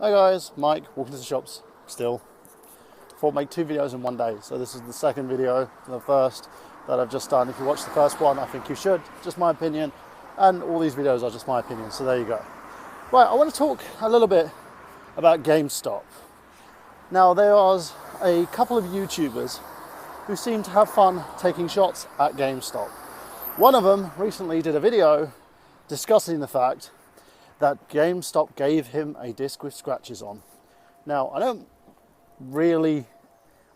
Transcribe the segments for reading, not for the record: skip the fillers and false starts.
Hey guys, Mike, walking to the shops still. Thought I'd make 2 videos in one day. So this is the second video, the first that I've just done. If you watched the first one, I think you should. Just my opinion. And all these videos are just my opinion. So there you go. Right, I want to talk a little bit about Gamestop. Now there was a couple of YouTubers who seem to have fun taking shots at Gamestop. One of them recently did a video discussing the fact that Gamestop gave him a disc with scratches on. Now, I don't really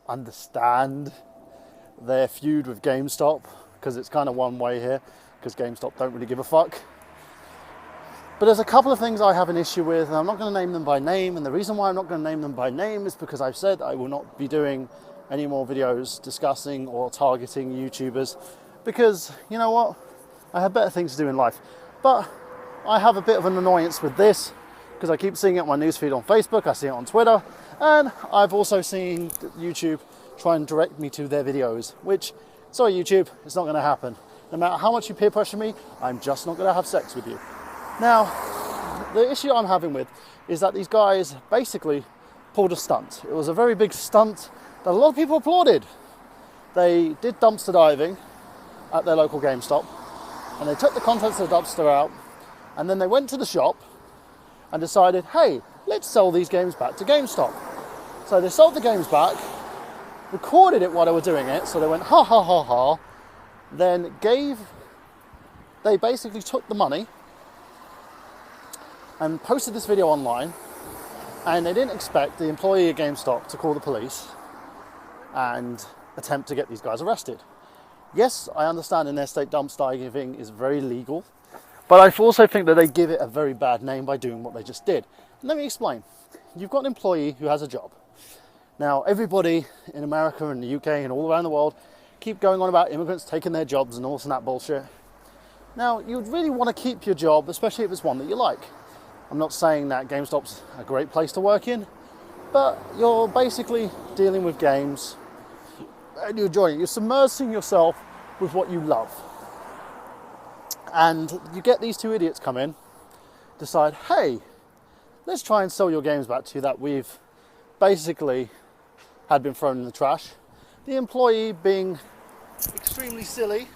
understand their feud with GameStop because it's kind of one way here because GameStop don't really give a fuck. But there's a couple of things I have an issue with, and I'm not going to name them by name, and the reason why I'm not going to name them by name is because I've said I will not be doing any more videos discussing or targeting YouTubers because, you know what, I have better things to do in life. But I have a bit of an annoyance with this because I keep seeing it on my newsfeed on Facebook, I see it on Twitter, and I've also seen YouTube try and direct me to their videos, which, sorry YouTube, it's not going to happen. No matter how much you peer pressure me, I'm just not going to have sex with you. Now, the issue I'm having with is that these guys basically pulled a stunt. It was a very big stunt that a lot of people applauded. They did dumpster diving at their local GameStop, and they took the contents of the dumpster out, and then they went to the shop and decided, hey, let's sell these games back to GameStop. So they sold the games back, recorded it while they were doing it, so they went ha ha ha ha, then they basically took the money and posted this video online, and they didn't expect the employee at GameStop to call the police and attempt to get these guys arrested. Yes, I understand in their state dumpster diving is very legal, but I also think that they give it a very bad name by doing what they just did. Let me explain. You've got an employee who has a job. Now, everybody in America and the UK and all around the world keep going on about immigrants taking their jobs and all this and that bullshit. Now, you'd really want to keep your job, especially if it's one that you like. I'm not saying that GameStop's a great place to work in, but you're basically dealing with games and you're enjoying it. You're submersing yourself with what you love. And you get these two idiots come in, decide, hey, let's try and sell your games back to you that we've basically had been thrown in the trash. The employee, being extremely silly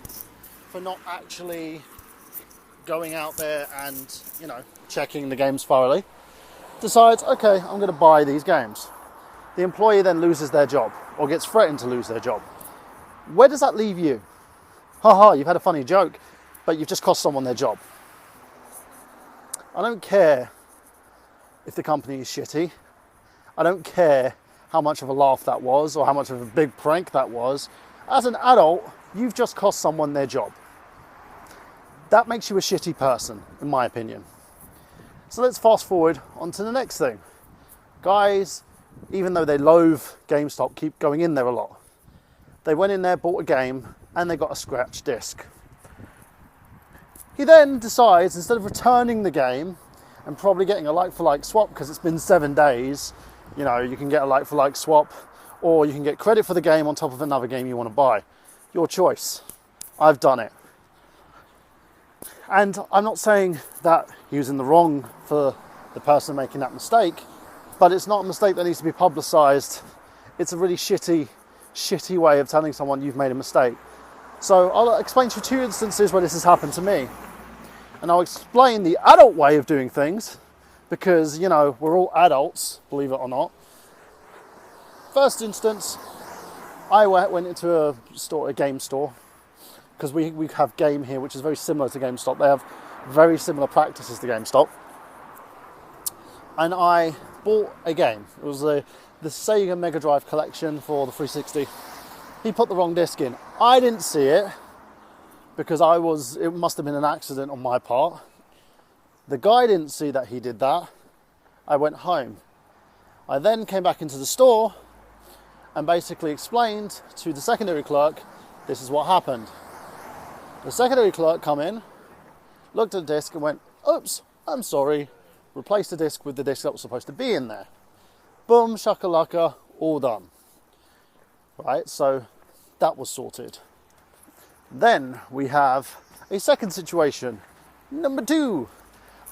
for not actually going out there and, checking the games thoroughly, decides, okay, I'm going to buy these games. The employee then loses their job or gets threatened to lose their job. Where does that leave you? Haha, you've had a funny joke, but you've just cost someone their job. I don't care if the company is shitty. I don't care how much of a laugh that was or how much of a big prank that was. As an adult, you've just cost someone their job. That makes you a shitty person, in my opinion. So let's fast forward on to the next thing. Guys, even though they loathe GameStop, keep going in there a lot. They went in there, bought a game, and they got a scratch disc. He then decides, instead of returning the game and probably getting a like-for-like swap, because it's been 7 days, you can get a like-for-like swap, or you can get credit for the game on top of another game you want to buy. Your choice. I've done it. And I'm not saying that he was in the wrong for the person making that mistake, but it's not a mistake that needs to be publicised. It's a really shitty way of telling someone you've made a mistake. So I'll explain to you 2 instances where this has happened to me. And I'll explain the adult way of doing things, because, we're all adults, believe it or not. First instance, I went into a game store, because we have Game here, which is very similar to GameStop. They have very similar practices to GameStop. And I bought a game. It was the Sega Mega Drive collection for the 360. He put the wrong disc in. I didn't see it, because it must have been an accident on my part. The guy didn't see that he did that. I went home. I then came back into the store and basically explained to the secondary clerk, this is what happened. The secondary clerk come in, looked at the disc and went, oops, I'm sorry, replaced the disc with the disc that was supposed to be in there. Boom, shakalaka, all done. Right, so that was sorted. Then we have a second situation. Number 2,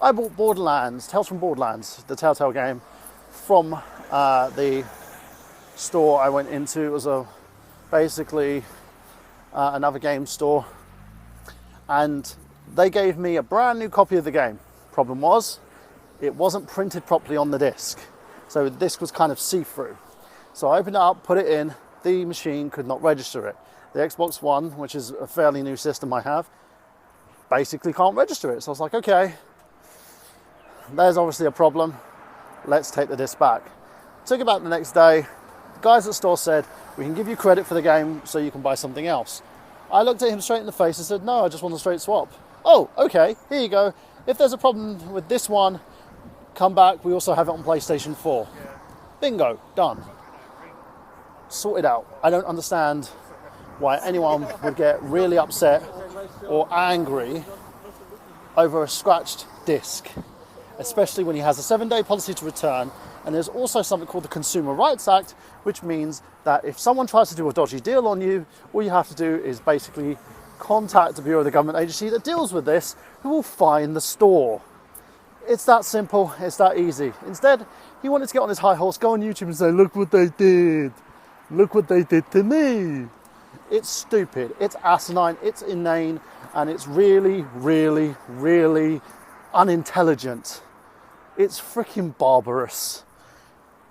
I bought Borderlands, Tales from Borderlands, the Telltale game, from the store I went into. It was basically another game store, and they gave me a brand new copy of the game. Problem was, it wasn't printed properly on the disc, so the disc was kind of see-through. So I opened it up, put it in, the machine could not register it. The Xbox One, which is a fairly new system I have, basically can't register it. So I was like, okay, there's obviously a problem. Let's take the disc back. Took it back the next day. The guys at the store said, we can give you credit for the game so you can buy something else. I looked at him straight in the face and said, no, I just want a straight swap. Oh, okay, here you go. If there's a problem with this one, come back. We also have it on PlayStation 4. Bingo, done. Sorted out. I don't understand why anyone would get really upset or angry over a scratched disc, especially when he has a 7-day policy to return. And there's also something called the Consumer Rights Act, which means that if someone tries to do a dodgy deal on you, all you have to do is basically contact the Bureau of the Government Agency that deals with this, who will fine the store. It's that simple, it's that easy. Instead, he wanted to get on his high horse, go on YouTube and say, look what they did. Look what they did to me. It's stupid, it's asinine, it's inane, and it's really, really, really unintelligent. It's freaking barbarous.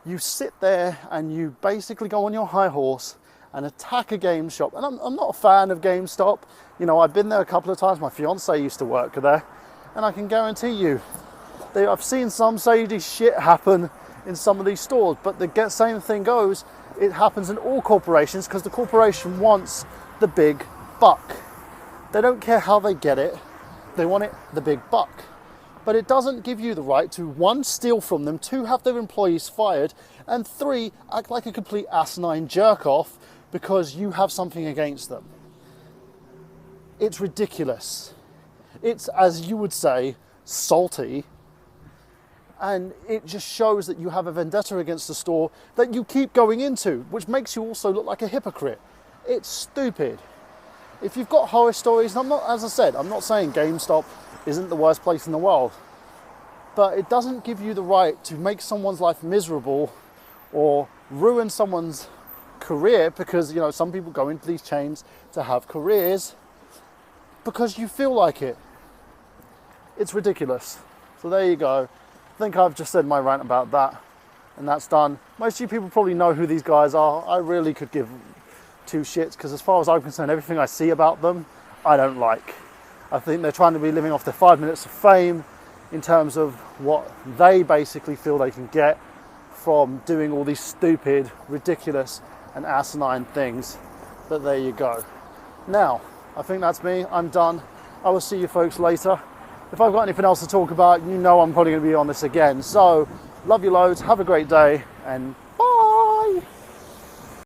You sit there and you basically go on your high horse and attack a game shop. And I'm not a fan of Gamestop. You know, I've been there a couple of times. My fiance used to work there. And I can guarantee you, I've seen some shady shit happen in some of these stores. But the same thing goes, it happens in all corporations because the corporation wants the big buck. They don't care how they get it. They want the big buck. But it doesn't give you the right to, 1, steal from them, 2, have their employees fired, and 3, act like a complete asinine jerk-off because you have something against them. It's ridiculous. It's, as you would say, salty. And it just shows that you have a vendetta against the store that you keep going into, which makes you also look like a hypocrite. It's stupid. If you've got horror stories, and as I said, I'm not saying GameStop isn't the worst place in the world, but it doesn't give you the right to make someone's life miserable or ruin someone's career, because, you know, some people go into these chains to have careers because you feel like it. It's ridiculous. So there you go. I think I've just said my rant about that, and that's done. Most of you people probably know who these guys are. I really could give 2 shits, because as far as I'm concerned, everything I see about them, I don't like. I think they're trying to be living off their 5 minutes of fame in terms of what they basically feel they can get from doing all these stupid, ridiculous and asinine things. But there you go. Now, I think that's me. I'm done. I will see you folks later. If I've got anything else to talk about, you know I'm probably going to be on this again. So, love you loads. Have a great day, and